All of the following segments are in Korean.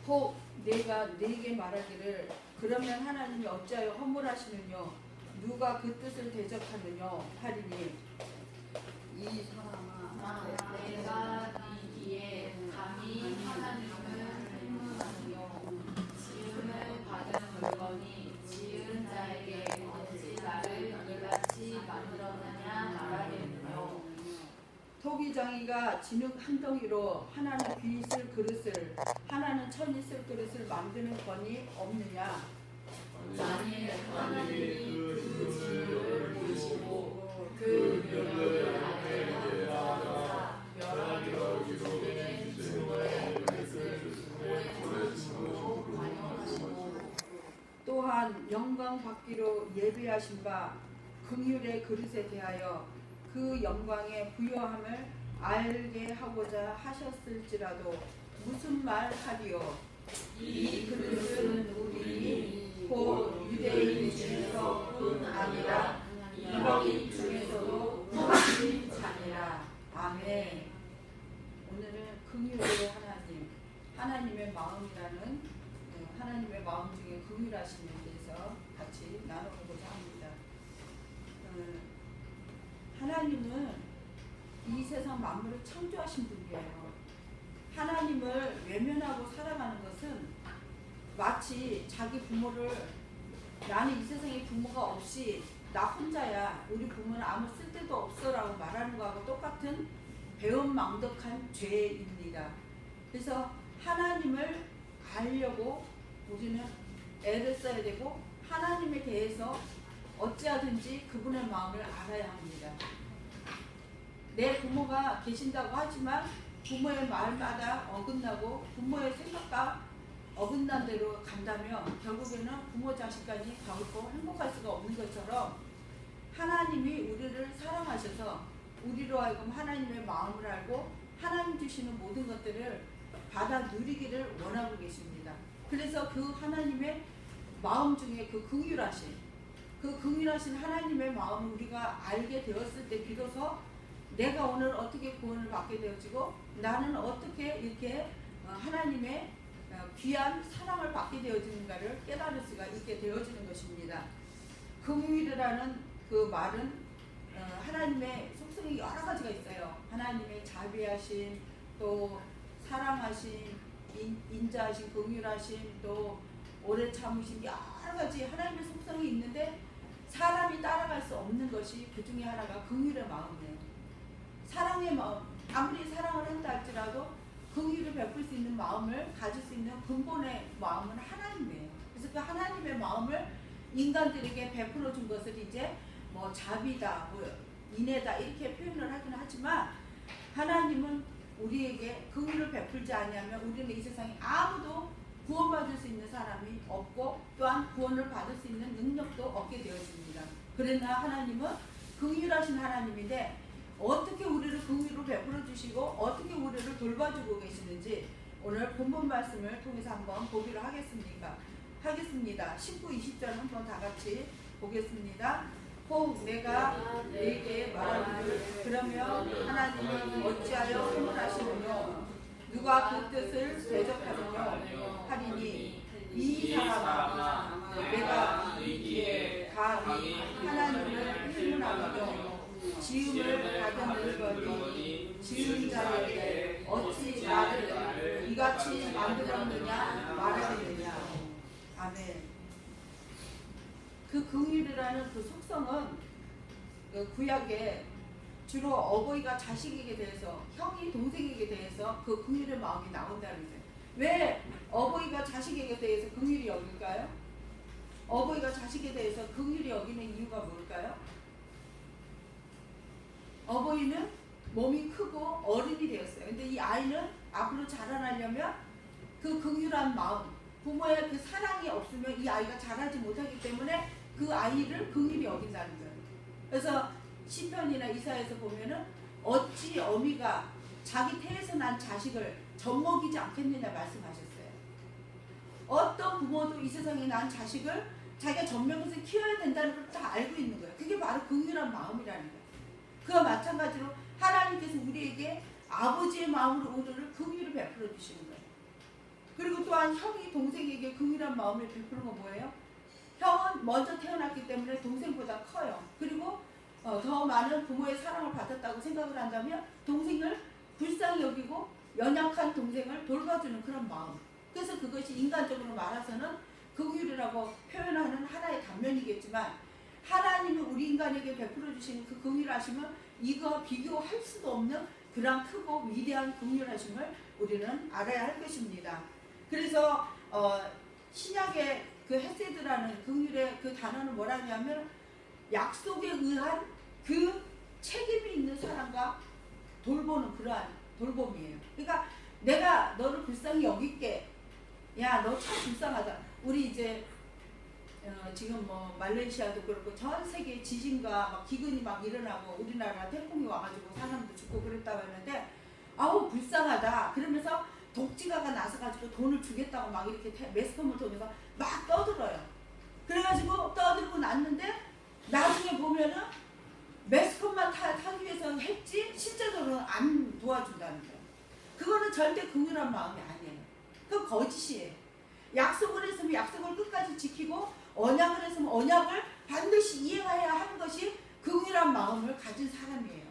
혹 내가 네게 말하기를 그러면 하나님이 어찌하여 허물하시느뇨 누가 그 뜻을 대적하느뇨 하리니 이 사람아 내가 이기에 감히 하나님을 행문하느뇨 지음을 받은 물건이 지은 자에게 어찌 나를 이같이 만들었느냐 말하겠느뇨. 토기장이가 진흙 한 덩이로 하나는 귀 있을 그릇을 하나는 천 있을 그릇을 만드는 권이 없느냐. 만일 하나님이 그 진흙을 보시고 그 멸을 아래에 하사 멸하기로 주시는 증거의 그릇을 오래 두시고 관용하시고 또한 영광 받기로 예비하신 바 긍휼의 그릇에 대하여 그 영광의 부여함을 알게 하고자 하셨을지라도 무슨 말 하리요. 이 그릇은 우리 곧 유대인 중에서뿐 아니라 이방인 중에서도 훨씬 자니라. 아멘. 오늘은 긍휼의 하나님, 하나님의 마음이라는 하나님의 마음 중에 긍휼하심에 대해서 같이 나눠보고자 합니다. 하나님은 이 세상 만물을 창조하신 분이에요. 하나님을 외면하고 살아가는 것은 마치 자기 부모를 나는 이 세상에 부모가 없이 나 혼자야 우리 부모는 아무 쓸데도 없어라고 말하는 거하고 똑같은 배은망덕한 죄입니다. 그래서 하나님을 알려고 우리는 애를 써야 되고 하나님에 대해서 어찌하든지 그분의 마음을 알아야 합니다. 내 부모가 계신다고 하지만 부모의 말마다 어긋나고 부모의 생각과 어긋난 대로 간다면 결국에는 부모 자식 간이 가고 행복할 수가 없는 것처럼 하나님이 우리를 사랑하셔서 우리로 하여금 하나님의 마음을 알고 하나님 주시는 모든 것들을 받아 누리기를 원하고 계십니다. 그래서 그 하나님의 마음 중에 그 긍휼하신 하나님의 마음을 우리가 알게 되었을 때 비로소 내가 오늘 어떻게 구원을 받게 되어지고 나는 어떻게 이렇게 하나님의 귀한 사랑을 받게 되어지는가를 깨달을 수가 있게 되어지는 것입니다. 긍휼이라는 그 말은 하나님의 속성이 여러 가지가 있어요. 하나님의 자비하심, 또 사랑하심, 인자하심, 긍휼하심, 또 오래 참으심 여러 가지 하나님의 속성이 있는데 사람이 따라갈 수 없는 것이 그 중에 하나가 긍휼의 마음이에요. 사랑의 마음, 아무리 사랑을 한다 할지라도 긍휼을 베풀 수 있는 마음을 가질 수 있는 근본의 마음은 하나님이에요. 그래서 그 하나님의 마음을 인간들에게 베풀어 준 것을 이제 뭐 자비다, 뭐 인애다 이렇게 표현을 하긴 하지만 하나님은 우리에게 긍휼을 베풀지 아니하면 우리는 이 세상에 아무도 구원받을 수 있는 사람이 없고 또한 구원을 받을 수 있는 능력도 없게 되었습니다. 그러나 하나님은 긍휼하신 하나님인데 어떻게 우리를 긍휼을 베풀어 주시고 어떻게 우리를 돌봐주고 계시는지 오늘 본문 말씀을 통해서 한번 보기로 하겠습니다. 19, 20절 한번 다 같이 보겠습니다. 혹 내가 네게 말하기를 그러면 하나님은 어찌하여 허물하시느뇨 누가 그 뜻을 대적하느뇨 하리니 이 사람아 내가 이기에 감히 하나님을 행문하느뇨 지음을 받은 물건이 지은 자에게 어찌 나를 이같이 만들었느냐 말하겠느냐. 아멘. 그 긍휼이라는 그 속성은 그 구약에 주로 어버이가 자식에게 대해서 형이 동생에게 대해서 그 긍휼의 마음이 나온다는 거예요. 왜 어버이가 자식에게 대해서 긍휼히 여길까요? 어버이가 자식에 대해서 긍휼히 여기는 이유가 뭘까요? 어버이는 몸이 크고 어른이 되었어요. 근데 이 아이는 앞으로 자라나려면 그 긍휼한 마음, 부모의 그 사랑이 없으면 이 아이가 자라지 못하기 때문에 그 아이를 긍휼히 여긴다는 거예요. 그래서 시편이나 이사야에서 보면은 어찌 어미가 자기 태에서 난 자식을 젖먹이지 않겠느냐 말씀하셨어요. 어떤 부모도 이 세상에 난 자식을 자기가 젖먹여서 키워야 된다는 걸 다 알고 있는 거예요. 그게 바로 긍휼한 마음이라는 거예요. 그와 마찬가지로 하나님께서 우리에게 아버지의 마음으로 우리를 긍휼을 베풀어 주시는 거예요. 그리고 또한 형이 동생에게 긍휼한 마음을 베푸는 건 뭐예요? 형은 먼저 태어났기 때문에 동생보다 커요. 그리고 더 많은 부모의 사랑을 받았다고 생각을 한다면 동생을 불쌍히 여기고 연약한 동생을 돌봐주는 그런 마음. 그래서 그것이 인간적으로 말해서는 긍휼이라고 표현하는 하나의 단면이겠지만 하나님이 우리 인간에게 베풀어 주신 그 긍휼하심은 이거 비교할 수도 없는 그런 크고 위대한 긍휼하심을 우리는 알아야 할 것입니다. 그래서 신약의 그 헤세드라는 긍휼의 그 단어는 뭐라냐면 약속에 의한 그 책임이 있는 사람과 돌보는 그러한 돌봄이에요. 그러니까 내가 너를 불쌍히 여길게. 야, 너 참 불쌍하다. 우리 이제 지금 뭐 말레이시아도 그렇고 전 세계 지진과 막 기근이 막 일어나고 우리나라 태풍이 와가지고 사람도 죽고 그랬다고 했는데 아우 불쌍하다. 그러면서 독지가가 나서가지고 돈을 주겠다고 막 이렇게 매스컴을 통해서 막 떠들어요. 그래가지고 떠들고 났는데 나중에 보면은 매스컴만 타기 위해서 했지 실제로는 안 도와준다는 거예요. 그거는 절대 긍휼한 마음이 아니에요. 그건 거짓이에요. 약속을 했으면 약속을 끝까지 지키고 언약을 했으면 언약을 반드시 이행해야 하는 것이 긍휼한 마음을 가진 사람이에요.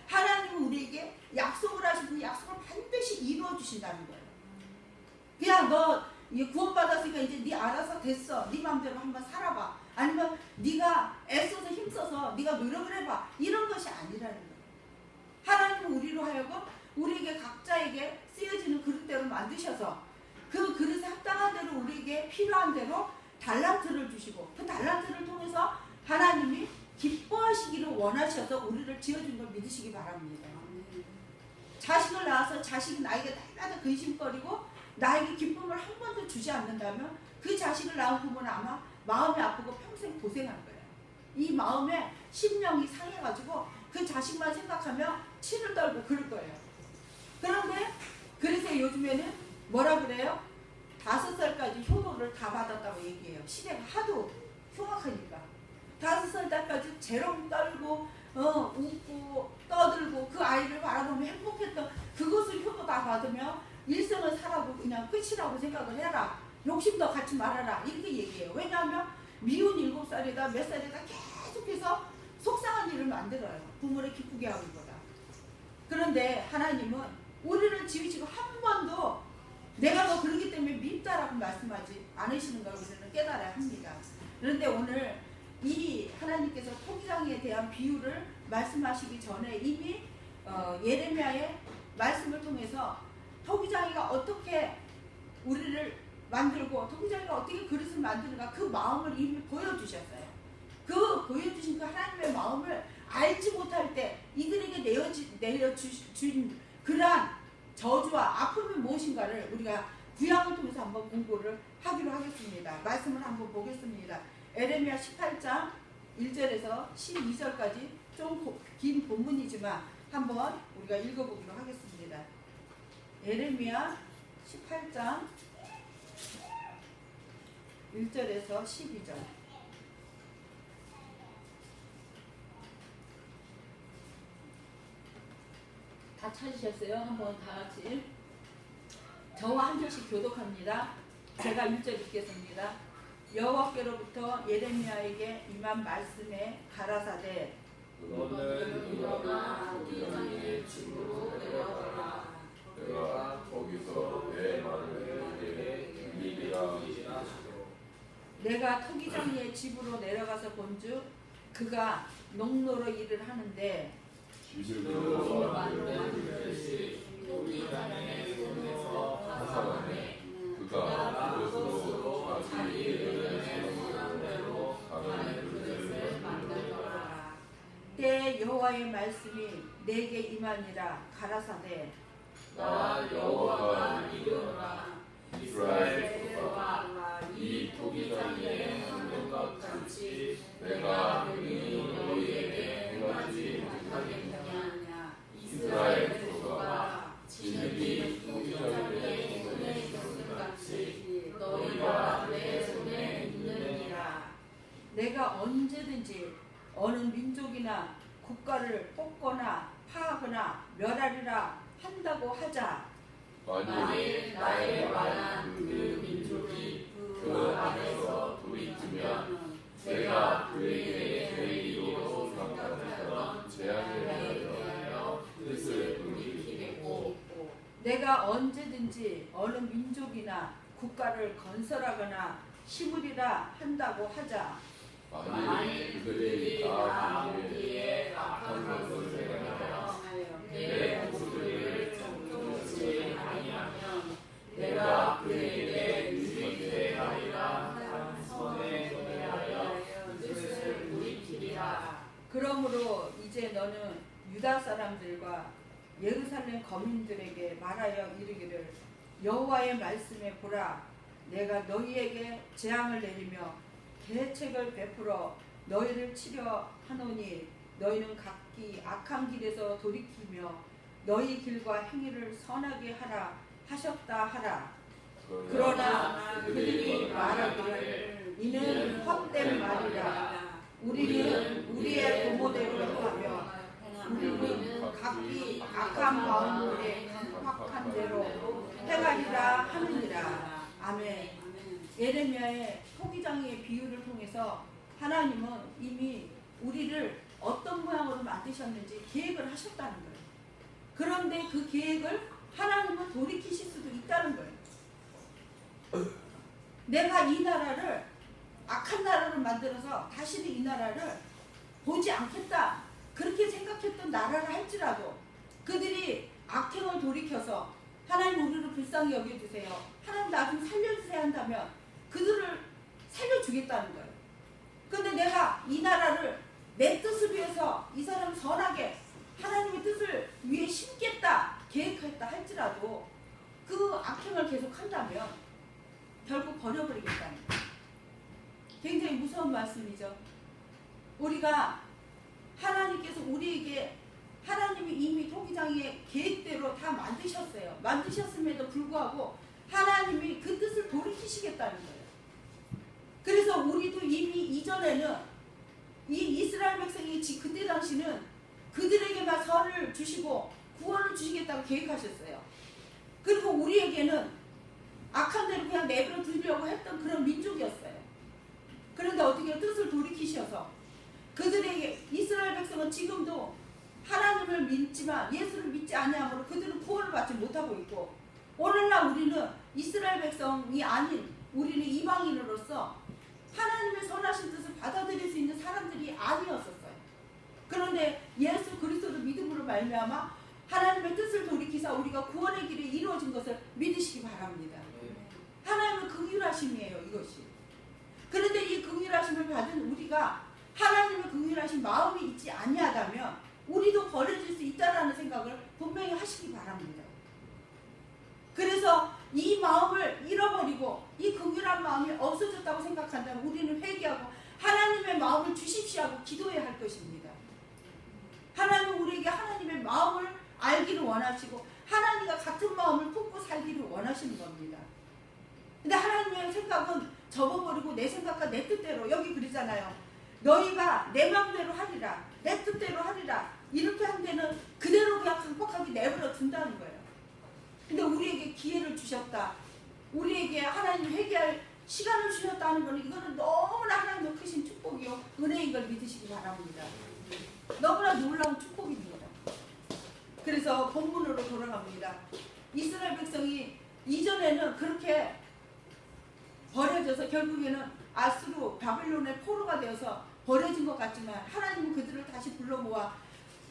하나님은 우리에게 약속을 하시고 그 약속을 반드시 이루어 주신다는 거예요. 그냥 너 구원받았으니까 이제 네 알아서 됐어. 네 마음대로 한번 살아봐. 아니면 네가 애써서 힘써서 네가 노력을 해봐. 이런 것이 아니라는 거예요. 하나님은 우리로 하여금 우리에게 각자에게 쓰여지는 그릇대로 만드셔서 그 그릇에 합당한 대로 우리에게 필요한 대로 달란트를 주시고 그 달란트를 통해서 하나님이 기뻐하시기를 원하셔서 우리를 지어준 걸 믿으시기 바랍니다. 자식을 낳아서 자식이 나에게 날마다 근심거리고 나에게 기쁨을 한 번도 주지 않는다면 그 자식을 낳은 부모는 아마 마음이 아프고 평생 고생할 거예요. 이 마음에 심령이 상해가지고 그 자식만 생각하며 치를 떨고 그럴 거예요. 그런데 그래서 요즘에는 뭐라 그래요? 5살까지 효도를 다 받았다고 얘기해요. 시대가 하도 흉악하니까 5살 때까지 재롱 떨고 웃고 떠들고 그 아이를 바라보며 행복했던 그것을 효도 다 받으며 일생을 살아도 그냥 끝이라고 생각을 해라. 욕심도 갖지 말아라. 이렇게 얘기해요. 왜냐하면 미운 7살이다 몇 살이다 계속해서 속상한 일을 만들어요. 부모를 기쁘게 하기보다. 그런데 하나님은 우리를 지으시고 한 번도 내가 너 그러기 때문에 밉다라고 말씀하지 않으시는 걸 우리는 깨달아야 합니다. 그런데 오늘 이 하나님께서 토기장에 대한 비유를 말씀하시기 전에 이미 예레미야의 말씀을 통해서 토기장이가 어떻게 우리를 만들고 토기장이가 어떻게 그릇을 만드는가 그 마음을 이미 보여주셨어요. 그 보여주신 그 하나님의 마음을 알지 못할 때 이들에게 내려준 그러한 저주와 아픔이 무엇인가를 우리가 구약을 통해서 한번 공부를 하기로 하겠습니다. 말씀을 한번 보겠습니다. 에레미야 18장 1절에서 12절까지 좀 긴 본문이지만 한번 우리가 읽어보기로 하겠습니다. 에레미야 18장 1절에서 12절. 다 찾으셨어요? 한번 다 같이. 저와 한 절씩 교독합니다. 제가 1절 읽겠습니다. 여호와께로부터 예레미야에게 임한 말씀에 가라사대 너는 일어나 토기장의 집으로 내려가라. 내가 거기서 내 말을 내게 들리리라 하시고 내가 토기장의 집으로 내려가서 본즉 그가 농노로 일을 하는데 집으로 만든 것이 토기장의 손에서 파산하네. 그가 그것으로 자기 일을 생각하는 대로 다른 그릇을 만들더라. 때 여호와의 말씀이 내게 임하니라. 가라사대 나 여호와가 이르노라. 이스라엘 족속아, 이 토기장에 하는 것 같이 내가 능히 너희에게 행하지 못하겠느냐. 이스라엘 족속아, 진흙이 토기장에 손에 있는 같이 너희가 내 손에 있느니라. 내가 언제든지 어느 민족이나 국가를 뽑거나 파하거나 멸하리라 한다고 하자. 만일 나의 말이 누구든지 어느 민족이나 국가를 건설하거나 심으리라 한다고 하자. 만일 그들이 다 보기에 악한 것을 행하여 내 목소리를 청종치 아니하면 내가 그에게 유익되게 하리라. 손에 대하여 뜻을 돌이키리라. 그러므로 이제 너는 유다 사람들과 예루살렘 거민들에게 말하여 이르기를 여호와의 말씀에 보라, 내가 너희에게 재앙을 내리며 대책을 베풀어 너희를 치려 하노니 너희는 각기 악한 길에서 돌이키며 너희 길과 행위를 선하게 하라 하셨다 하라. 그러나 그들이 말하기를 이는 헛된 말이라. 우리는 우리의 부모대로 행하며 우리는 각기 악한 마음으로 강팍한 대로 행하리라 하느니라. 아멘. 예레미야의 토기장이의 비유를 통해서 하나님은 이미 우리를 어떤 모양으로 만드셨는지 계획을 하셨다는 거예요. 그런데 그 계획을 하나님은 돌이키실 수도 있다는 거예요. 내가 이 나라를 악한 나라로 만들어서 다시는 이 나라를 보지 않겠다, 그렇게 생각했던 나라를 할지라도 그들이 악행을 돌이켜서 하나님 우리를 불쌍히 여겨주세요, 하나님 나 좀 살려주세요 한다면 그들을 살려주겠다는 거예요. 근데 내가 이 나라를 내 뜻을 위해서 이 사람 선하게 하나님의 뜻을 위해 심겠다 계획했다 할지라도 그 악행을 계속 한다면 결국 버려버리겠다는 거예요. 굉장히 무서운 말씀이죠. 우리가 하나님께서 우리에게 하나님이 이미 토기장의 계획대로 다 만드셨어요. 만드셨음에도 불구하고 하나님이 그 뜻을 돌이키시겠다는 거예요. 그래서 우리도 이미 이전에는 이 이스라엘 백성이 그때 당시는 그들에게만 선을 주시고 구원을 주시겠다고 계획하셨어요. 그리고 우리에게는 악한 대로 그냥 내버려 두려고 했던 그런 민족이었어요. 그런데 어떻게 뜻을 돌이키셔서 그들에게 이스라엘 백성은 지금도 하나님을 믿지만 예수를 믿지 아니하므로 그들은 구원을 받지 못하고 있고, 오늘날 우리는 이스라엘 백성이 아닌 우리는 이방인으로서 하나님의 선하신 뜻을 받아들일 수 있는 사람들이 아니었었어요. 그런데 예수 그리스도를 믿음으로 말미암아 하나님의 뜻을 돌이키사 우리가 구원의 길이 이루어진 것을 믿으시기 바랍니다. 하나님의 긍휼하심이에요, 이것이. 그런데 이 긍휼하심을 받은 우리가 하나님의 긍휼하신 마음이 있지 아니하다면 우리도 버려질 수 있다는 생각을 분명히 하시기 바랍니다. 그래서 이 마음을 잃어버리고 이 긍휼한 마음이 없어졌다고 생각한다면 우리는 회개하고 하나님의 마음을 주십시오 하고 기도해야 할 것입니다. 하나님은 우리에게 하나님의 마음을 알기를 원하시고 하나님과 같은 마음을 품고 살기를 원하시는 겁니다. 근데 하나님의 생각은 접어버리고 내 생각과 내 뜻대로, 여기 그러잖아요. 너희가 내 마음대로 하리라, 내 뜻대로 하리라, 이렇게 한 데는 그대로 그냥 강박하게 내버려 둔다는 거예요. 근데 우리에게 기회를 주셨다, 우리에게 하나님 회개할 시간을 주셨다는 건 이거는 너무나 하나님의 크신 축복이요 은혜인 걸 믿으시기 바랍니다. 너무나 놀라운 축복입니다. 그래서 본문으로 돌아갑니다. 이스라엘 백성이 이전에는 그렇게 버려져서 결국에는 아수르 바빌론의 포로가 되어서 버려진 것 같지만 하나님은 그들을 다시 불러 모아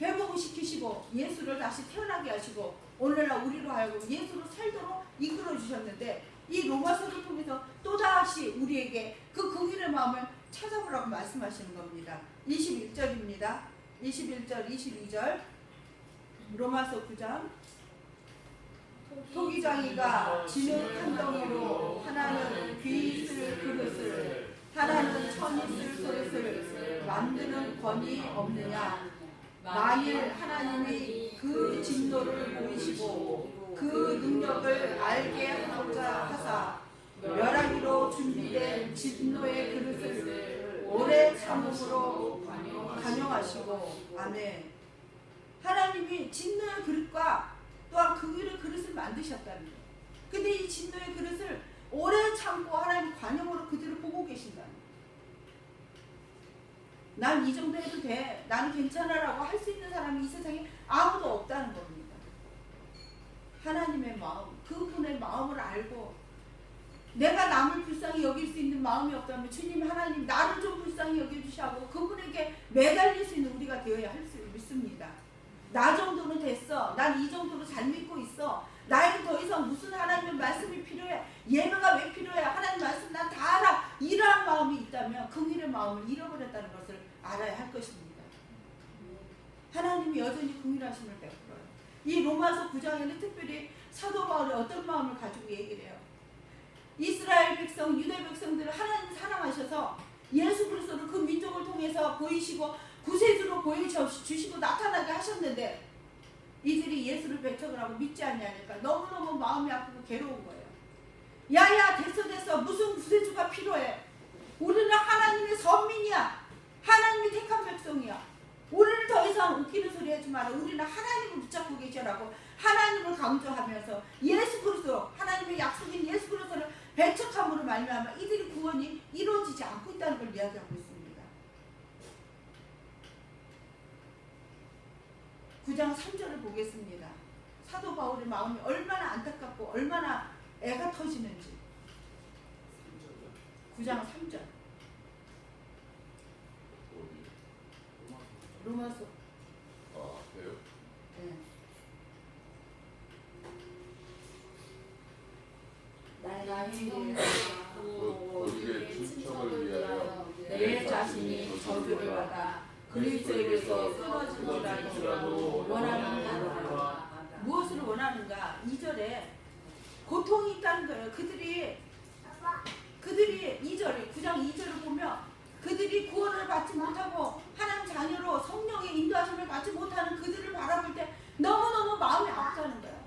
회복을 시키시고 예수를 다시 태어나게 하시고 오늘날 우리로 하여금 예수로 살도록 이끌어 주셨는데, 이 로마서를 통해서 또다시 우리에게 그 긍휼의 마음을 찾아보라고 말씀하시는 겁니다. 21절입니다. 21절 22절 로마서 9장. 토기장이가 진흙 한 덩이로 하나는 귀 있을 그릇을 하나는 천 있을 그릇을 만드는 권위 없느냐. 만일 하나님이 그 진노를 보이시고 그 능력을 알게 하고자 하사 멸하기로 준비된 진노의 그릇을 오래 참음으로 간용하시고. 아멘. 하나님이 진노의 그릇과 또한 긍휼의 그릇을 만드셨다는 거예요. 근데 이 진노의 그릇을 오래 참고 하나님 관용으로 그들을 보고 계신다는 거예요. 난 이 정도 해도 돼, 나는 괜찮아라고 할 수 있는 사람이 이 세상에 아무도 없다는 겁니다. 하나님의 마음, 그분의 마음을 알고 내가 남을 불쌍히 여길 수 있는 마음이 없다면 주님 하나님 나를 좀 불쌍히 여겨주시고 그분에게 매달릴 수 있는 우리가 되어야 할 수 믿습니다. 나 정도는 됐어. 난 이 정도로 잘 믿고 있어. 나에게 더 이상 무슨 하나님의 말씀이 필요해. 예배가 왜 필요해. 하나님 말씀 난 다 알아. 이러한 마음이 있다면 긍휼의 마음을 잃어버렸다는 것을 알아야 할 것입니다. 하나님이 여전히 긍휼하심을 베풀어요. 이 로마서 9장에는 특별히 사도 바울이 어떤 마음을 가지고 얘기를 해요. 이스라엘 백성, 유대 백성들을 하나님 사랑하셔서 예수 그리스도를 그 민족을 통해서 보이시고 구세주로 보여주시고 나타나게 하셨는데 이들이 예수를 배척을 하고 믿지 않냐니까 너무너무 마음이 아프고 괴로운 거예요. 야야 됐어 무슨 구세주가 필요해. 우리는 하나님의 선민이야. 하나님이 택한 백성이야. 우리는 더 이상 웃기는 소리 하지 마라. 우리는 하나님을 붙잡고 계셔라고 하나님을 강조하면서 예수 그리스도 하나님의 약속인 예수 그리스도를 배척함으로 말미암아 이들의 구원이 이루어지지 않고 있다는 걸 이야기하고 있습니다. 9장 3절을 보겠습니다. 사도 바울의 마음이 얼마나 안타깝고 얼마나 애가 터지는지. 9장 3절. 로마서. 그래요? 네. 우리의 충성을 위하여 내 자신이 저주를 받아 그리스도에게서 끊어지기라도 원하는 바라. 무엇을 원하는가? 2절에 고통이 있다는 거예요. 그들이 2절에 9장 2절을 보면 그들이 구원을 받지 못하고 하나님 자녀로 성령의 인도하심을 받지 못하는 그들을 바라볼 때 너무너무 마음이 아프다는 거예요.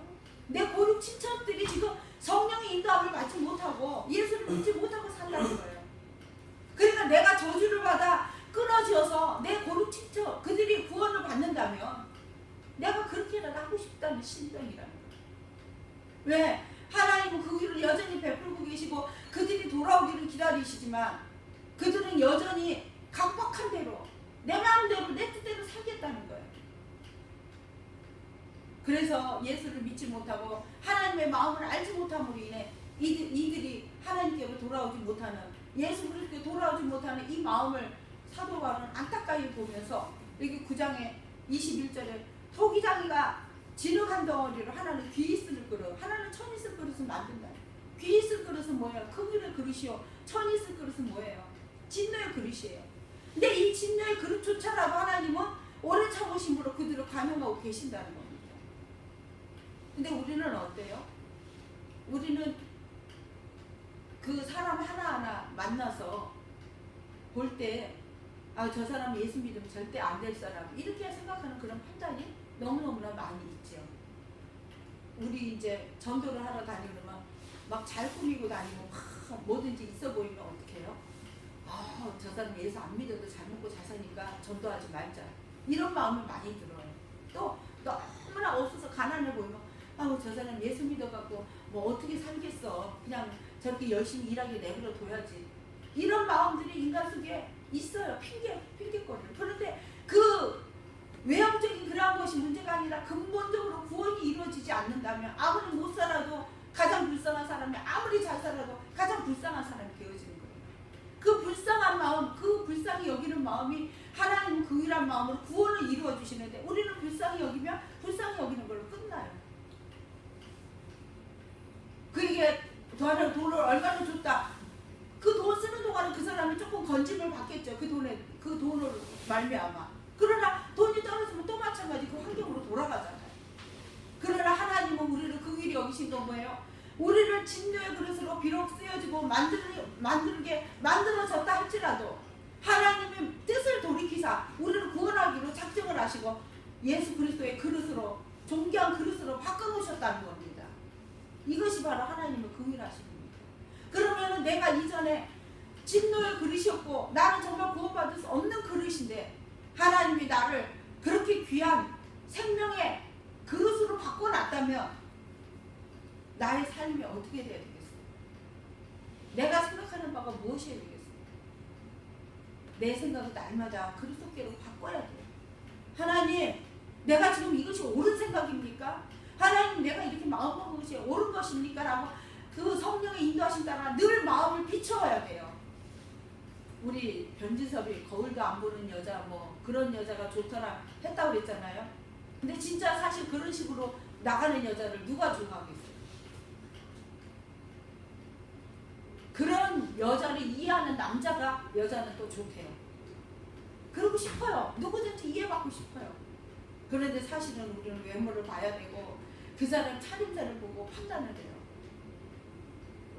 내 고륙 친척들이 지금 성령의 인도함을 받지 못하고 예수를 믿지 못하고 산다는 거예요. 그러니까 내가 저주를 받아 끊어져서 내 고륙 친척 그들이 구원을 받는다면 내가 그렇게라도 하고 싶다는 심정이라는 거예요. 왜? 하나님은 그 일을 여전히 베풀고 계시고 그들이 돌아오기를 기다리시지만 그들은 여전히 각박한 대로 내 마음대로 내 뜻대로 살겠다는 거예요. 그래서 예수를 믿지 못하고 하나님의 마음을 알지 못함으로 인해 이들이 하나님께로 돌아오지 못하는 예수 그리스도께 돌아오지 못하는 이 마음을 사도 바울은 안타까이 보면서 여기 9장에 21절에 토기장이가 진흙한 덩어리로 하나는 귀 있을 그릇 하나는 천 있을 그릇을 만든다. 귀 있을 그릇은 뭐예요? 긍휼의 그릇이요. 천 있을 그릇은 뭐예요? 진노의 그릇이에요. 근데 이 진노의 그릇조차라도 하나님은 오래 참으심으로 그들을 관용하고 계신다는 겁니다. 근데 우리는 어때요? 우리는 그 사람 하나하나 만나서 볼 때 저 사람 예수 믿으면 절대 안 될 사람 이렇게 생각하는 그런 판단이 너무너무나 많이 있죠. 우리 이제 전도를 하러 다니면 막 잘 꾸미고 다니고 막 뭐든지 있어 보이면 어떡해요? 저 사람 예수 안 믿어도 잘 먹고 잘 사니까 전도하지 말자. 이런 마음을 많이 들어요. 또 너무나 없어서 가난해 보이면 저 사람 예수 믿어갖고 뭐 어떻게 살겠어. 그냥 저렇게 열심히 일하게 내버려 둬야지. 이런 마음들이 인간 속에 있어요. 핑계거리를. 그런데 그 외형적인 그러한 것이 문제가 아니라 근본적으로 구원이 이루어지지 않는다면 아무리 못 살아도 가장 불쌍한 사람이 아무리 잘 살아도 가장 불쌍한 사람이 되어지는 거예요. 그 불쌍한 마음, 그 불쌍히 여기는 마음이 하나님 긍휼한 마음으로 구원을 이루어 주시는데 우리는 불쌍히 여기면 불쌍히 여기는 걸로 끝나요. 그게 돈을 얼마나 줬다. 그 돈 쓰는 동안은 그 사람이 조금 건짐을 받겠죠. 그 돈으로 말미암아. 그러나 돈이 떨어지면 또 마찬가지 그 환경으로 돌아가잖아요. 그러나 하나님은 우리를 긍휼히 여기신 건 뭐예요? 우리를 진노의 그릇으로 비록 쓰여지고 만들어졌다 할지라도 하나님의 뜻을 돌이키사 우리를 구원하기로 작정을 하시고 예수 그리스도의 그릇으로 존귀한 그릇으로 바꿔놓으셨다는 겁니다. 이것이 바로 하나님의 긍휼하심입니다. 그러면 내가 이전에 진노의 그릇이었고 나는 정말 구원받을 수 없는 그릇인데 하나님이 나를 그렇게 귀한 생명의 그릇으로 바꿔놨다면 나의 삶이 어떻게 돼야 되겠어요? 내가 생각하는 바가 무엇이어야 되겠어요? 내 생각은 날마다 그리스도께로 바꿔야 돼요. 하나님, 내가 지금 이것이 옳은 생각입니까? 하나님 내가 이렇게 마음 먹은 것이 옳은 것입니까? 라고 그 성령의 인도하신 따라 늘 마음을 비춰야 돼요. 우리 변지섭이 거울도 안 보는 여자 뭐 그런 여자가 좋더라 했다고 그랬잖아요. 근데 진짜 사실 그런 식으로 나가는 여자를 누가 좋아하겠어요? 그런 여자를 이해하는 남자가 여자는 또 좋대요. 그러고 싶어요. 누구든지 이해받고 싶어요. 그런데 사실은 우리는 외모를 봐야 되고 그 사람 차림새를 보고 판단을 해요.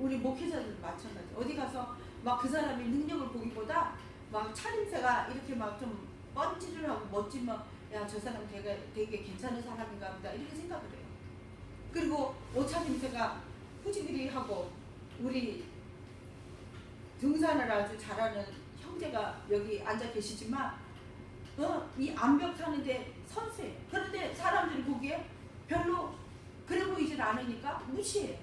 우리 목회자들도 마찬가지. 어디 가서 막 그 사람의 능력을 보기보다 막 차림새가 이렇게 막 좀 뻔질을 하고 멋지면 야, 저 사람 되게 괜찮은 사람인가 보다 이렇게 생각을 해요. 그리고 옷차림새가 후지기리하고 우리 등산을 아주 잘하는 형제가 여기 앉아 계시지만 이 암벽 타는데 선수예요. 그런데 사람들이 보기에 별로 그래 보이질 않으니까 무시해요.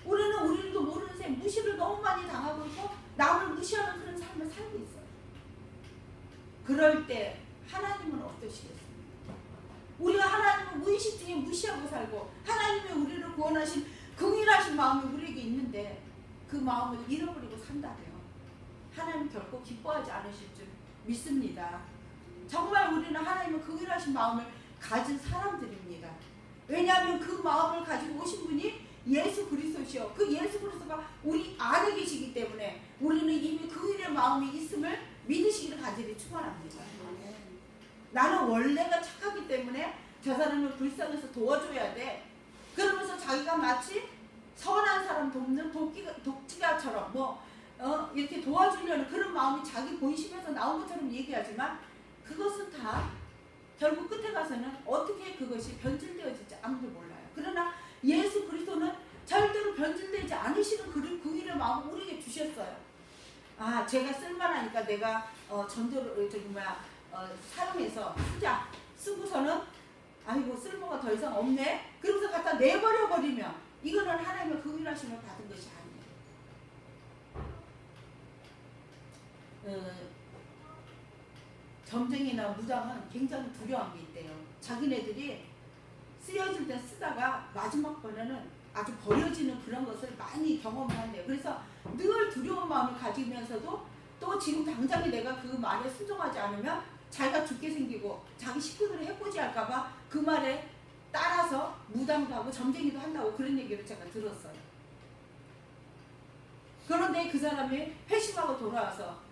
우리는 우리도 모르는 새 무시를 너무 많이 당하고 있고 남을 무시하는 그런 삶을 살고 있어요. 그럴 때 하나님은 어떠시겠어요? 우리가 하나님을 무의식 중에 무시하고 살고 하나님의 우리를 구원하신 긍휼하신 마음이 우리에게 있는데 그 마음을 잃어버리고 산다면 하나님 결코 기뻐하지 않으실 줄 믿습니다. 정말 우리는 하나님의 긍휼하신 마음을 가진 사람들입니다. 왜냐하면 그 마음을 가지고 오신 분이 예수 그리스도시요. 그 예수 그리스도가 우리 안에 계시기 때문에 우리는 이미 긍휼의 마음이 있음을 믿으시기를 간절히 축원합니다. 나는 원래가 착하기 때문에 저 사람을 불쌍해서 도와줘야 돼. 그러면서 자기가 마치 선한 사람 돕는 독지가처럼 이렇게 도와주려는 그런 마음이 자기 본심에서 나온 것처럼 얘기하지만 그것은 다 결국 끝에 가서는 어떻게 그것이 변질되어질지 아무도 몰라요. 그러나 예수 그리스도는 절대로 변질되지 않으시는 그 긍휼의 마음을 우리에게 주셨어요. 아, 제가 쓸만하니까 내가 전도를 사용해서 쓰고서는 아이고 쓸모가 더 이상 없네. 그러면서 갖다 내버려 버리면 이거는 하나님의 긍휼하심을 받은 것이 아니에요. 점쟁이나 무당은 굉장히 두려운 게 있대요. 자기네들이 쓰여질 때 쓰다가 마지막 번에는 아주 버려지는 그런 것을 많이 경험을 한대요. 그래서 늘 두려운 마음을 가지면서도 또 지금 당장에 내가 그 말에 순종하지 않으면 자기가 죽게 생기고 자기 식구들을 해코지 할까봐 그 말에 따라서 무당도 하고 점쟁이도 한다고 그런 얘기를 제가 들었어요. 그런데 그 사람이 회심하고 돌아와서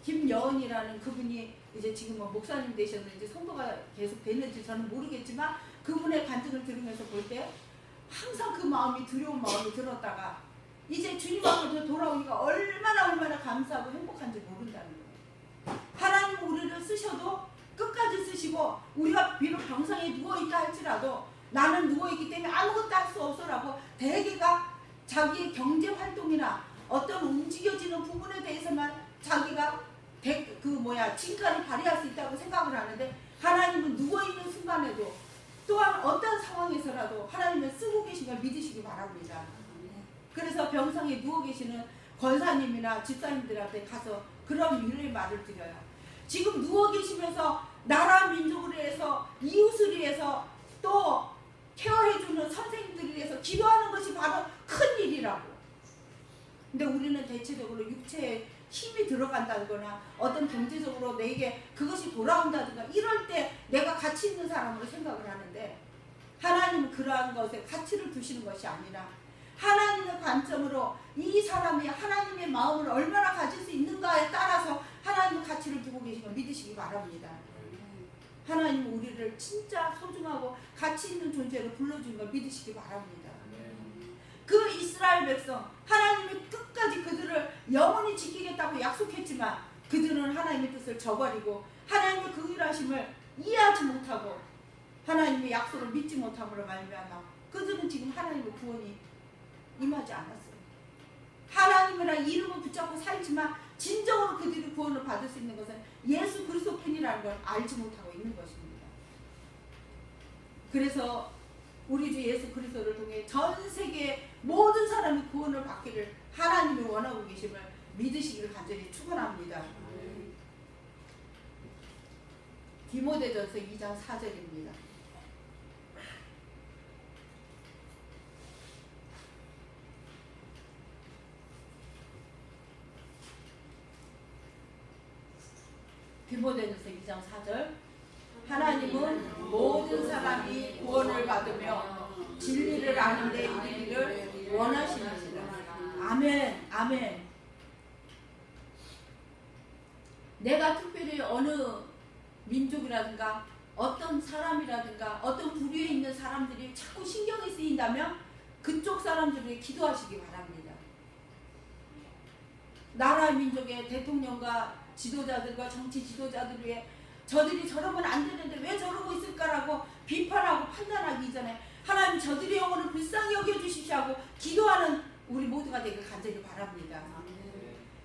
김여은이라는 그분이 이제 지금 목사님 되셨는지 성도가 계속 됐는지 저는 모르겠지만 그분의 간증을 들으면서 볼 때 항상 그 마음이 두려운 마음이 들었다가 이제 주님 앞으로 돌아오니까 얼마나 감사하고 행복한지 모른다는 거예요. 하나님 우리를 쓰셔도 끝까지 쓰시고 우리가 비록 병상에 누워있다 할지라도 나는 누워있기 때문에 아무것도 할 수 없어라고 대개가 자기의 경제활동이나 어떤 움직여지는 부분에 대해서만 자기가 진가를 발휘할 수 있다고 생각을 하는데 하나님은 누워있는 순간에도 또한 어떤 상황에서라도 하나님을 쓰고 계신 걸 믿으시기 바랍니다. 그래서 병상에 누워 계시는 권사님이나 집사님들한테 가서 그런 위로의 말을 드려요. 지금 누워 계시면서 나라 민족을 위해서 이웃을 위해서 또 케어해주는 선생님들을 위해서 기도하는 것이 바로 큰 일이라고. 근데 우리는 대체적으로 육체에 힘이 들어간다거나 어떤 경제적으로 내게 그것이 돌아온다든가 이럴 때 내가 가치 있는 사람으로 생각을 하는데 하나님은 그러한 것에 가치를 두시는 것이 아니라 하나님의 관점으로 이 사람이 하나님의 마음을 얼마나 가질 수 있는가에 따라서 하나님의 가치를 두고 계신 걸 믿으시기 바랍니다. 하나님은 우리를 진짜 소중하고 가치 있는 존재로 불러주는 걸 믿으시기 바랍니다. 그 이스라엘 백성 하나님이 끝까지 그들을 영원히 지키겠다고 약속했지만 그들은 하나님의 뜻을 저버리고 하나님의 긍휼하심을 이해하지 못하고 하나님의 약속을 믿지 못함으로 말미암아 그들은 지금 하나님의 구원이 임하지 않았어요. 하나님이라는 이름을 붙잡고 살지만 진정으로 그들이 구원을 받을 수 있는 것은 예수 그리스도뿐이라는 걸 알지 못하고 있는 것입니다. 그래서 우리 주 예수 그리스도를 통해 전 세계 모든 사람이 구원을 받기를 하나님이 원하고 계심을 믿으시기를 간절히 축원합니다. 디모데전서 2장 4절입니다. 디모데전서 2장 4절. 하나님은 모든 사람이 구원을 받으며 진리를 아는 데 이르기를 원하시느니라. 아멘. 아멘. 내가 특별히 어느 민족이라든가 어떤 사람이라든가 어떤 부류에 있는 사람들이 자꾸 신경이 쓰인다면 그쪽 사람들에게 기도하시기 바랍니다. 나라 민족의 대통령과 지도자들과 정치 지도자들 위해 저들이 저러면 안 되는데 왜 저러고 있을까라고 비판하고 판단하기 이전에 하나님 저들의 영혼을 불쌍히 여겨주십시오 하고 기도하는 우리 모두가 되길 간절히 바랍니다.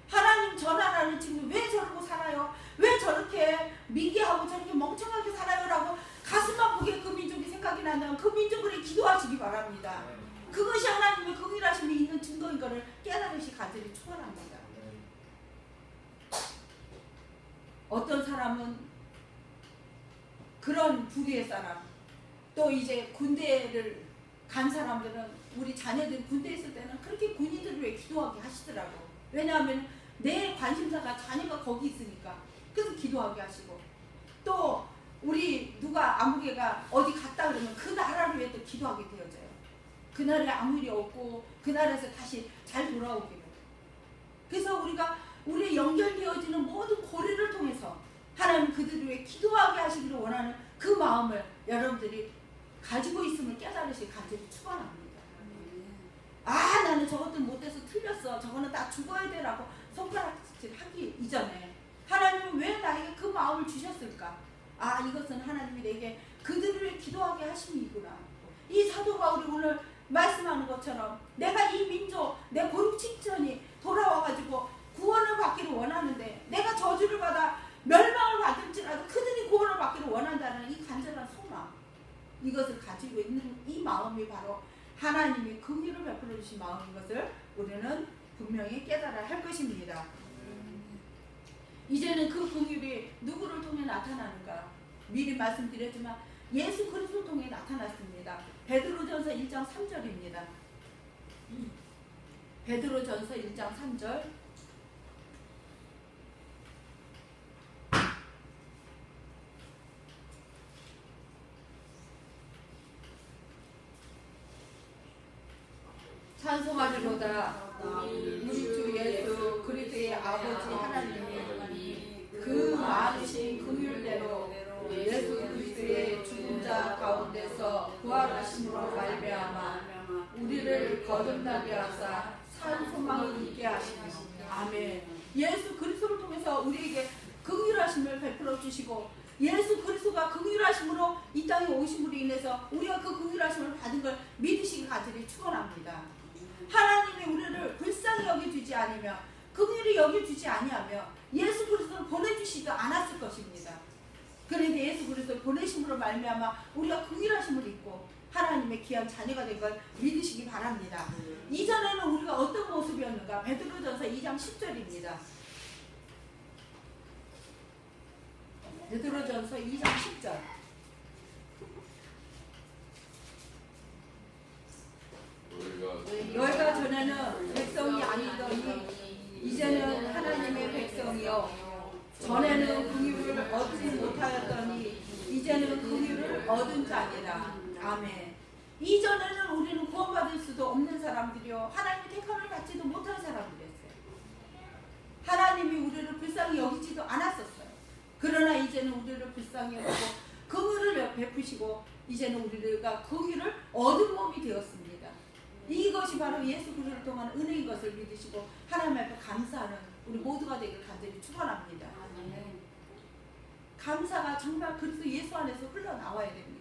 하나님 저 나라는 지금 왜 저러고 살아요? 왜 저렇게 미개하고 저렇게 멍청하게 살아요? 라고 가슴 아프게 그 민족이 생각이 난다면 그 민족을 기도하시기 바랍니다. 그것이 하나님의 긍휼하심이 있는 증거인 것을 깨달으시 간절히 축원합니다. 어떤 사람은 그런 부류의 사람, 또 이제 군대를 간 사람들은 우리 자녀들이 군대에 있을 때는 그렇게 군인들을 위해 기도하게 하시더라고. 왜냐하면 내 관심사가 자녀가 거기 있으니까. 그래서 기도하게 하시고, 또 우리 누가 아무개가 어디 갔다 그러면 그 나라를 위해 또 기도하게 되어져요. 그 나라에 아무 일이 없고 그 나라에서 다시 잘 돌아오기를. 그래서 우리가 우리의 연결되어지는 모든 고리를 통해서 하나님 그들을 위해 기도하게 하시기를 원하는 그 마음을 여러분들이 가지고 있음을 깨달으시기 간절히 축원합니다. 아, 나는 저것들 못해서 틀렸어, 저거는 다 죽어야 되라고 손가락질 하기 이전에 하나님은 왜 나에게 그 마음을 주셨을까? 아, 이것은 하나님이 내게 그들을 위해 기도하게 하심이구나. 이 사도 바울이 오늘 말씀하는 것처럼 내가 이 민족, 내 고육친천이 돌아와가지고 구원을 받기를 원하는데 내가 저주를 받아 멸망을 받을지라도 그들이 구원을 받기를 원한다는 이 간절한 소망, 이것을 가지고 있는 이 마음이 바로 하나님이 긍휼을 베풀어 주신 마음인 것을 우리는 분명히 깨달아야 할 것입니다. 이제는 그 긍휼이 누구를 통해 나타나는가? 미리 말씀드렸지만 예수 그리스도를 통해 나타났습니다. 베드로전서 1장 3절입니다. 베드로전서 1장 3절. 찬송하리로다. 우리 주 예수 그리스도의 아버지 하나님이 그 많으신 긍휼대로 예수 그리스도의 죽은 자 가운데서 부활하심으로 말미암아 우리를 거듭나게 하사 산 소망을 있게 하시니 아멘. 예수 그리스도를 통해서 우리에게 긍휼하심을 베풀어 주시고 예수 그리스도가 긍휼하심으로 이 땅에 오심으로 인해서 우리가 그 긍휼하심을 받은 걸 믿으시기 간절히 축원합니다. 하나님이 우리를 불쌍히 여겨주지 않으며 긍휼히 여겨주지 아니하며 예수 그리스도를 보내주시지 않았을 것입니다. 그런데 예수 그리스도를 보내심으로 말미암아 우리가 긍휼하심을 입고 하나님의 귀한 자녀가 된 걸 믿으시기 바랍니다. 이전에는 우리가 어떤 모습이었는가? 베드로전서 2장 10절입니다. 베드로전서 2장 10절. 너희가 전에는 백성이 아니더니 이제는 하나님의 백성이요 전에는 긍휼을 얻지 못하였더니 이제는 긍휼을 얻은 자니라. 아멘. 이전에는 우리는 구원받을 수도 없는 사람들이요 하나님의 택함을 받지도 못한 사람들이었어요. 하나님이 우리를 불쌍히 여기지도 않았었어요. 그러나 이제는 우리를 불쌍히 여기고 긍휼을 베푸시고 이제는 우리가 긍휼을 얻은 몸이 되었습니다. 이것이 바로 예수 그리스도를 통한 은혜인 것을 믿으시고 하나님 앞에 감사하는 우리 모두가 되길 간절히 축원합니다. 감사가 정말 그리스도 예수 안에서 흘러나와야 됩니다.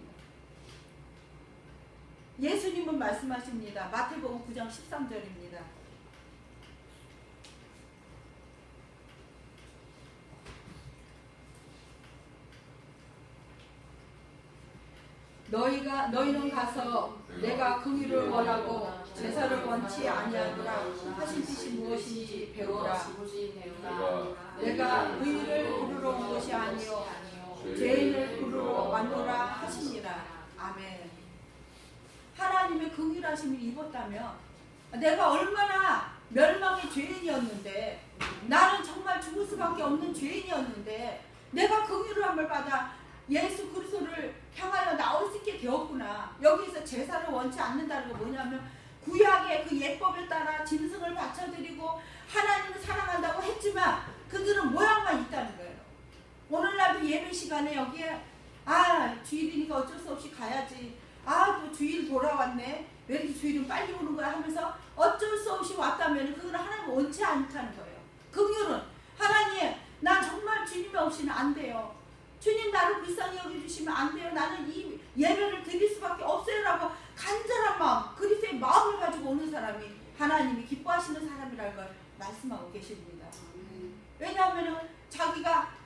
예수님은 말씀하십니다. 마태복음 9장 13절입니다. 너희는 가서 내가 긍휼을 원하고 제사를 원치 아니하노라 하신 뜻이 무엇인지 배우라. 내가 의를 부르러 온 것이 아니요 죄인을 부르러 왔노라 하시니라. 아멘. 하나님의 긍휼하심을 입었다면 내가 얼마나 멸망의 죄인이었는데 나는 정말 죽을 수밖에 없는 죄인이었는데 내가 긍휼함을 받아 예수 그리스도를 향하여 나올 수 있게 되었구나. 여기서 제사를 원치 않는다는 거 뭐냐면 구약의 그 예법에 따라 짐승을 바쳐드리고 하나님을 사랑한다고 했지만 그들은 모양만 있다는 거예요. 오늘날도 예배 시간에 여기에 주일이니까 어쩔 수 없이 가야지. 또 주일 돌아왔네. 왜 이렇게 주일은 빨리 오는 거야 하면서 어쩔 수 없이 왔다면 그건 하나님 원치 않다는 거예요. 긍휼은 하나님 나 정말 주님 없이는 안 돼요. 주님 나를 불쌍히 여겨주시면 안 돼요. 나는 이 예배를 드릴 수밖에 없어요 라고 간절한 마음, 그리스도의 마음을 가지고 오는 사람이 하나님이 기뻐하시는 사람이라는 걸 말씀하고 계십니다. 왜냐하면 자기가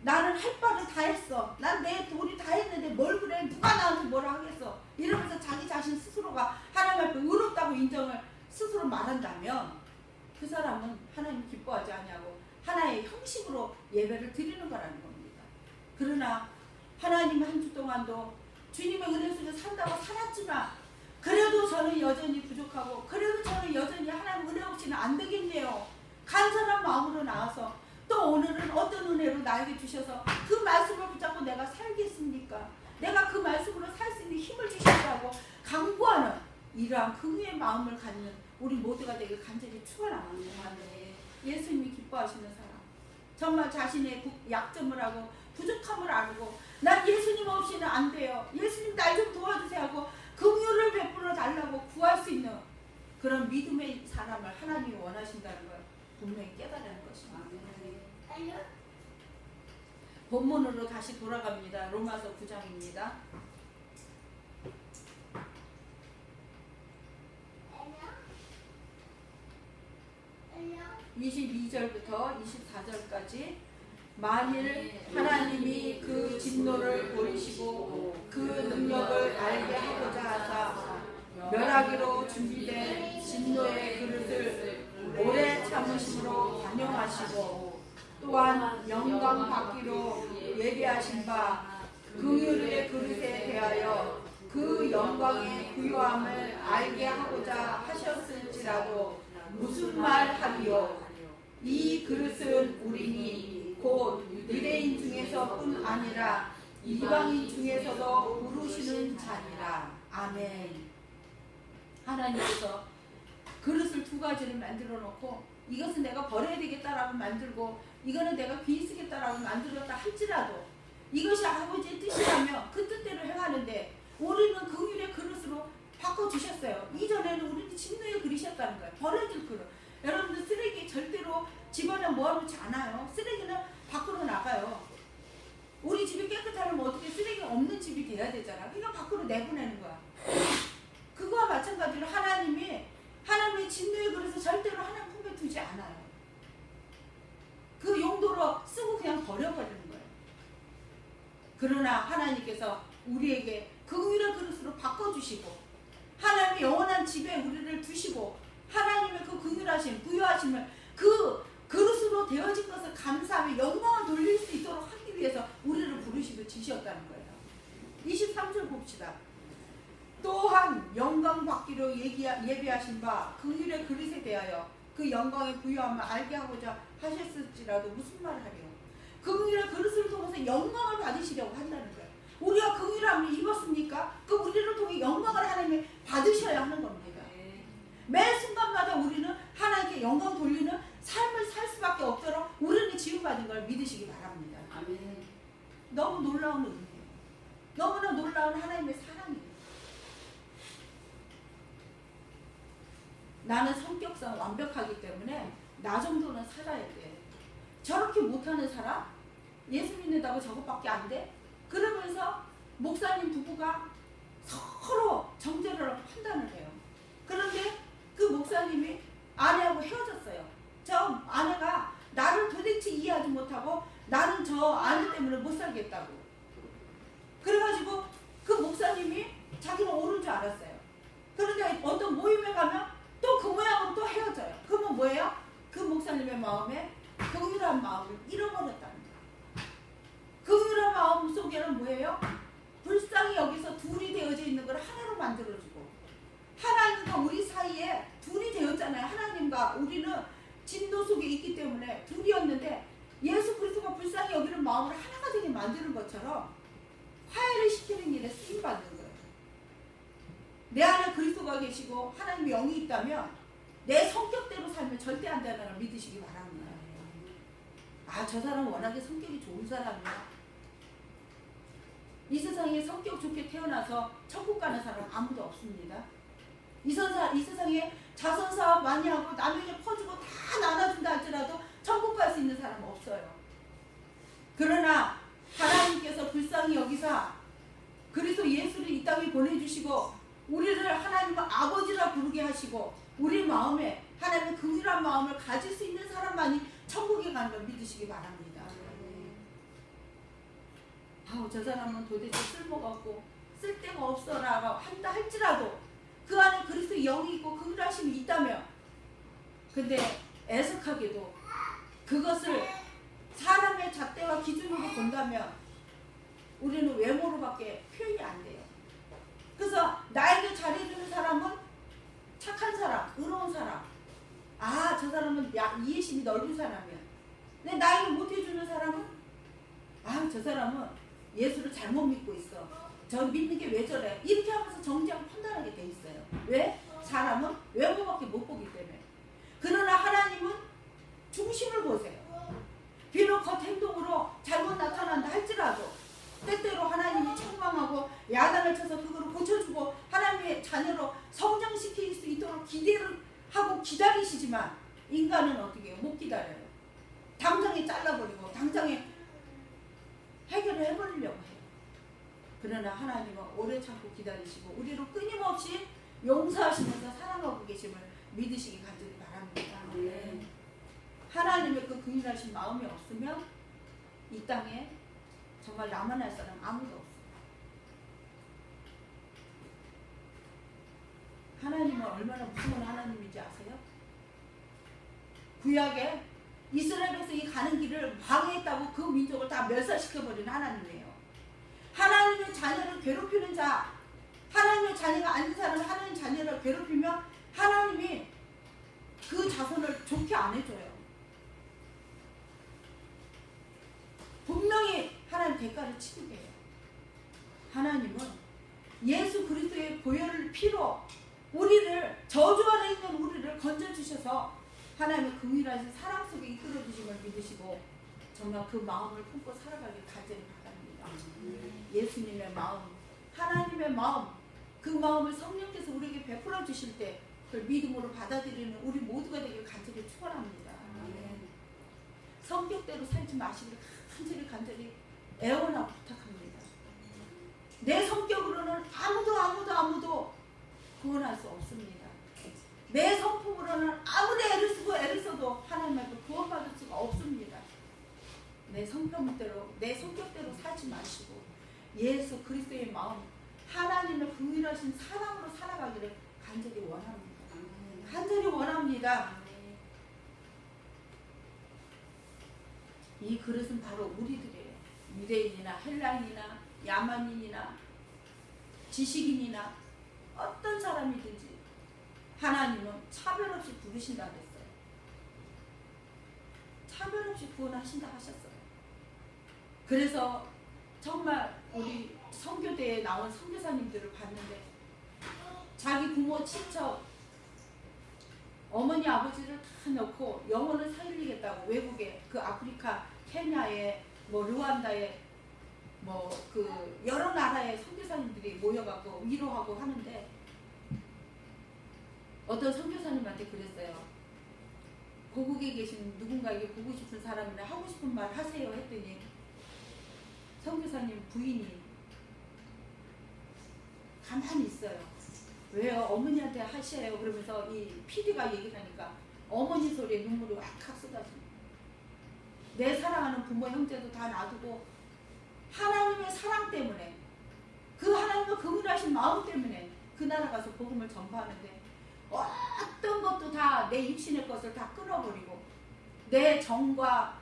나는 할 바를 다 했어. 난 내 도리 다 했는데 뭘 그래. 누가 나한테 뭐라 하겠어. 이러면서 자기 자신 스스로가 하나님 앞에 의롭다고 인정을 스스로 말한다면 그 사람은 하나님 기뻐하지 않냐고 하나의 형식으로 예배를 드리는 거라는 겁니다. 그러나 하나님 한 주 동안도 주님의 은혜 속에 산다고 살았지만 그래도 저는 여전히 부족하고 그래도 저는 여전히 하나님 은혜 없이는 안 되겠네요. 간절한 마음으로 나와서 또 오늘은 어떤 은혜로 나에게 주셔서 그 말씀을 붙잡고 내가 살겠습니까? 내가 그 말씀으로 살 수 있는 힘을 주시라고 강구하는 이러한 긍휼의 마음을 갖는 우리 모두가 되길 간절히 축원합니다. 예수님이 기뻐하시는 사람, 정말 자신의 약점을 하고 부족함을 알고 난 예수님 없이는 안 돼요. 예수님 날 좀 도와주세요 하고 긍휼을 베풀어 달라고 구할 수 있는 그런 믿음의 사람을 하나님이 원하신다는 걸 분명히 깨달아야 것입니다. 본문으로 다시 돌아갑니다. 로마서 9장입니다. 22절부터 24절까지 만일 하나님이 그 진노를 보이시고 그 능력을 알게 하고자 하사 멸하기로 준비된 진노의 그릇을 오래 참으심으로 관용하시고 또한 영광 받기로 예비하신 바 긍휼의 그릇에 대하여 그 영광의 부요함을 알게 하고자 하셨을지라도 무슨 말 하리요. 이 그릇은 우리니 곧 유대인 중에서뿐 아니라 이방인 중에서도 부르시는 자니라. 아멘. 하나님께서 그릇을 두 가지를 만들어 놓고 이것은 내가 버려야 되겠다라고 만들고 이거는 내가 귀히 쓰겠다라고 만들었다 할지라도 이것이 아버지의 뜻이라면 그 뜻대로 행하는데 우리는 긍휼의 그릇으로 바꿔주셨어요. 이전에는 우리는 진노의 그릇이었다는 거예요. 버려질 그릇. 여러분들 쓰레기 절대로 집안에 모아놓지 않아요. 쓰레기는 밖으로 나가요. 우리 집이 깨끗하려면 어떻게 쓰레기 없는 집이 돼야 되잖아. 그러니까 밖으로 내보내는 거야. 그거와 마찬가지로 하나님의 진노의 그릇을 절대로 하나님 품에 두지 않아요. 그 용도로 쓰고 그냥 버려버리는 거예요. 그러나 하나님께서 우리에게 긍휼의 그릇으로 바꿔주시고 하나님의 영원한 집에 우리를 두시고 하나님의 그 긍휼하심, 부요하심을 그 그릇으로 되어진 것을 감사하며 영광을 돌릴 수 있도록 하기 위해서 우리를 부르시고 지셨다는 거예요. 23절 봅시다. 또한 영광 받기로 예비하신 바 긍휼의 그릇에 대하여 그 영광의 부요함을 알게 하고자 하셨을지라도 무슨 말을 하리요. 긍휼의 그릇을 통해서 영광을 받으시려고 한다는 거예요. 우리가 긍휼함을 입었습니까? 그 우리를 통해 영광을 하나님이 받으셔야 하는 겁니다. 매 순간마다 우리는 하나님께 영광 돌리는 삶을 살 수밖에 없도록 우리는 지음받은 걸 믿으시기 바랍니다. 아멘. 너무 놀라운 은혜예요. 너무나 놀라운 하나님의 사랑이에요. 나는 성격상 완벽하기 때문에 나 정도는 살아야 돼. 저렇게 못하는 사람? 예수 믿는다고 저것밖에 안 돼? 그러면서 목사님 부부가 서로 정죄를 하고 판단을 해요. 그런데 그 목사님이 아내하고 헤어졌어요. 저 아내가 나를 도대체 이해하지 못하고 나는 저 아내 때문에 못 살겠다고. 그래가지고 그 목사님이 자기는 옳은 줄 알았어요. 그런데 어떤 모임에 가면 또 그 모양으로 또 헤어져요. 그러면 뭐예요? 그 목사님의 마음에 긍휼한 마음을 잃어버렸다는 거예요. 긍휼한 마음 속에는 뭐예요? 불쌍히 여기서 둘이 되어져 있는 걸 하나로 만들어주고 하나님과 우리 사이에 둘이 되었잖아요. 하나님과 우리는 진노 속에 있기 때문에 둘이었는데 예수 그리스도가 불쌍히 불쌍히 여기는 마음을 하나가 되게 만드는 것처럼 화해를 시키는 일에 쓰임 받는 거예요. 내 안에 그리스도가 계시고 하나님의 영이 있다면 내 성격대로 살면 절대 안 된다는 걸 믿으시기 바랍니다. 아, 저 사람 워낙에 성격이 좋은 사람이야. 이 세상에 성격 좋게 태어나서 천국 가는 사람 아무도 없습니다. 이 세상에 자선사업 많이 하고 남에게 퍼주고 다 나눠준다 할지라도 천국 갈 수 있는 사람은 없어요. 그러나 하나님께서 불쌍히 여기사 그리스도 예수를 이 땅에 보내주시고 우리를 하나님의 아버지라 부르게 하시고 우리 마음에 하나님의 긍휼한 마음을 가질 수 있는 사람만이 천국에 가는 걸 믿으시기 바랍니다. 아우, 저 사람은 도대체 쓸모가 없고 쓸데가 없어라 한다 할지라도 그 안에 그리스도의 영이 있고 긍휼하심이 있다면, 근데 애석하게도 그것을 사람의 잣대와 기준으로 본다면 우리는 외모로밖에 표현이 안 돼요. 그래서 나에게 잘해주는 사람은 착한 사람, 의로운 사람, 아, 저 사람은 이해심이 넓은 사람이야. 근데 나에게 못해주는 사람은 아, 저 사람은 예수를 잘못 믿고 있어. 저 믿는 게 왜 저래? 이렇게 하면서 정죄하고 판단하게 돼 있어요. 왜? 사람은 외모밖에 못 보기 때문에. 그러나 하나님은 중심을 보세요. 비록 겉 행동으로 잘못 나타난다 할지라도 때때로 하나님이 책망하고 야단을 쳐서 그거를 고쳐주고 하나님의 자녀로 성장시킬 수 있도록 기대를 하고 기다리시지만 인간은 어떻게 해요? 못 기다려요. 당장에 잘라버리고 당장에 해결을 해버리려고 해요. 그러나 하나님은 오래 참고 기다리시고 우리를 끊임없이 용서하시면서 사랑하고 계심을 믿으시기 간절히 바랍니다. 네. 하나님의 그 긍휼하신 마음이 없으면 이 땅에 정말 나만 할 사람 아무도 없어요. 하나님은 얼마나 무서운 하나님인지 아세요? 구약에 이스라엘에서 이 가는 길을 방해했다고 그 민족을 다 멸살시켜버린 하나님이에요. 하나님의 자녀를 괴롭히는 자, 하나님의 자녀가 아닌 사람을 하나님의 자녀를 괴롭히면 하나님이 그 자손을 좋게 안 해줘요. 분명히 하나님 대가를 치르게 해요. 하나님은 예수 그리스도의 보혈을 피로 우리를 저주 아래 있는 우리를 건져주셔서 하나님의 긍휼하신 사랑 속에 이끌어 주심을 믿으시고 정말 그 마음을 품고 살아가길 간절히 바랍니다. 예수님의 마음, 하나님의 마음, 그 마음을 성령께서 우리에게 베풀어 주실 때 그걸 믿음으로 받아들이는 우리 모두가 되길 간절히 축원합니다. 성격대로 살지 마시기를 간절히 애원하고 부탁합니다. 내 성격으로는 아무도 구원할 수 없습니다. 내 성품으로는 아무리 애를 써도 하나님 앞에 구원받을 수가 없습니다. 내 성격대로 살지 마시고 예수 그리스도의 마음, 하나님의 긍휼하신 사랑으로 살아가기를 간절히 원합니다. 간절히 원합니다. 이 그릇은 바로 우리들이에요. 유대인이나 헬라인이나 야만인이나 지식인이나 어떤 사람이든지 하나님은 차별 없이 부르신다 그랬어요. 차별 없이 구원하신다 하셨어요. 그래서 정말 우리 선교대에 나온 선교사님들을 봤는데 자기 부모, 친척, 어머니, 아버지를 다 넣고 영혼을 살리겠다고 외국에 그 아프리카, 케냐에 르완다에 그 여러 나라의 선교사님들이 모여갖고 위로하고 하는데 어떤 선교사님한테 그랬어요. 고국에 계신 누군가에게 보고 싶은 사람이나 하고 싶은 말 하세요 했더니 선교사님 부인이 가만히 있어요. 왜요? 어머니한테 하셔요. 그러면서 이 PD가 얘기를 하니까 어머니 소리에 눈물이 왁칵 쏟아집니다. 내 사랑하는 부모 형제도 다 놔두고 하나님의 사랑 때문에 그 하나님의 긍휼하신 마음 때문에 그 나라 가서 복음을 전파하는데 어떤 것도 다 내 육신의 것을 다 끊어버리고 내 정과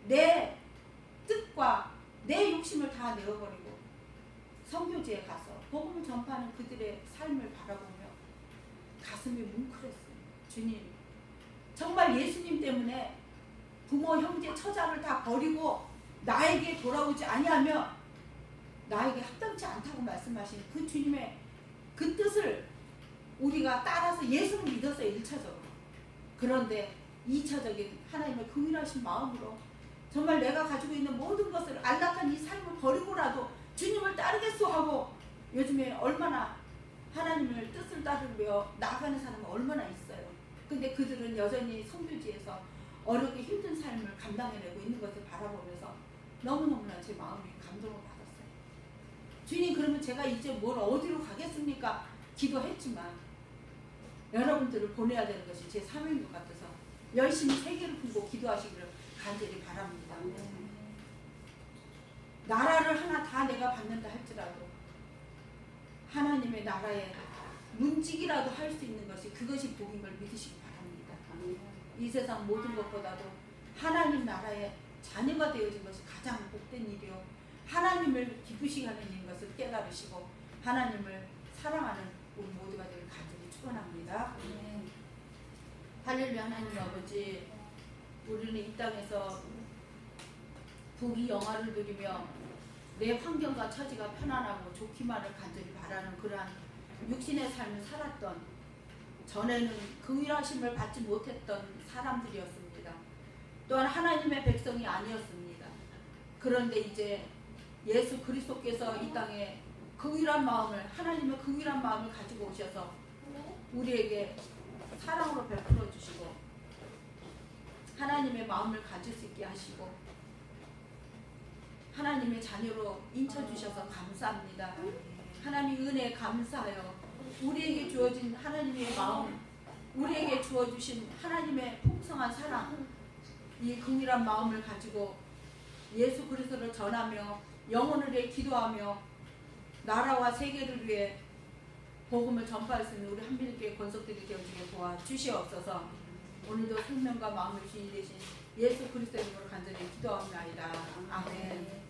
내 뜻과 내 욕심을 다 내어버리고 선교지에 가서 복음을 전파하는 그들의 삶을 바라보며 가슴이 뭉클했어요. 주님, 정말 예수님 때문에 부모, 형제, 처자를 다 버리고 나에게 돌아오지 아니하면 나에게 합당치 않다고 말씀하신 그 주님의 그 뜻을 우리가 따라서 예수를 믿었어요. 1차적으로. 그런데 2차적인 하나님의 긍휼하신 마음으로 정말 내가 가지고 있는 모든 것을 안락한 이 삶을 버리고라도 주님을 따르겠소 하고 요즘에 얼마나 하나님을 뜻을 따르며 나아가는 사람은 얼마나 있어요. 근데 그들은 여전히 성교지에서 어렵게 힘든 삶을 감당해내고 있는 것을 바라보면서 너무너무나 제 마음이 감동을 받았어요. 주님, 그러면 제가 이제 뭘 어디로 가겠습니까? 기도했지만 여러분들을 보내야 되는 것이 제 사명인 것 같아서 열심히 세계를 풀고 기도하시기를 간절히 바랍니다. 나라를 하나 다 내가 받는다 할지라도 하나님의 나라에 문직이라도 할 수 있는 것이 그것이 복인 걸 믿으시기 바랍니다. 이 세상 모든 것보다도 하나님 나라의 자녀가 되어진 것이 가장 복된 일이요 하나님을 기쁘시게 하는 일인 것을 깨달으시고 하나님을 사랑하는 우리 모두가 되길 간절히 축원합니다. 할렐루야. 하나님 아버지, 우리는 이 땅에서 부귀 영화를 누리며 내 환경과 처지가 편안하고 좋기만을 간절히 바라는 그러한 육신의 삶을 살았던, 전에는 긍휼하심을 받지 못했던 사람들이었습니다. 또한 하나님의 백성이 아니었습니다. 그런데 이제 예수 그리스도께서 이 땅에 긍휼한 마음을, 하나님의 긍휼한 마음을 가지고 오셔서 우리에게 사랑으로 베풀어 주시고 하나님의 마음을 가질 수 있게 하시고 하나님의 자녀로 인쳐주셔서 감사합니다. 하나님 은혜에 감사하여 우리에게 주어진 하나님의 마음, 우리에게 주어주신 하나님의 풍성한 사랑, 이 긍휼한 마음을 가지고 예수 그리스도를 전하며 영혼을 위해 기도하며 나라와 세계를 위해 복음을 전파할 수 있는 우리 한민교회 권속들이 되어지게 도와주시옵소서. 오늘도 생명과 마음의 주인이 되신 예수 그리스도의 이름으로 간절히 기도합니다. 아멘.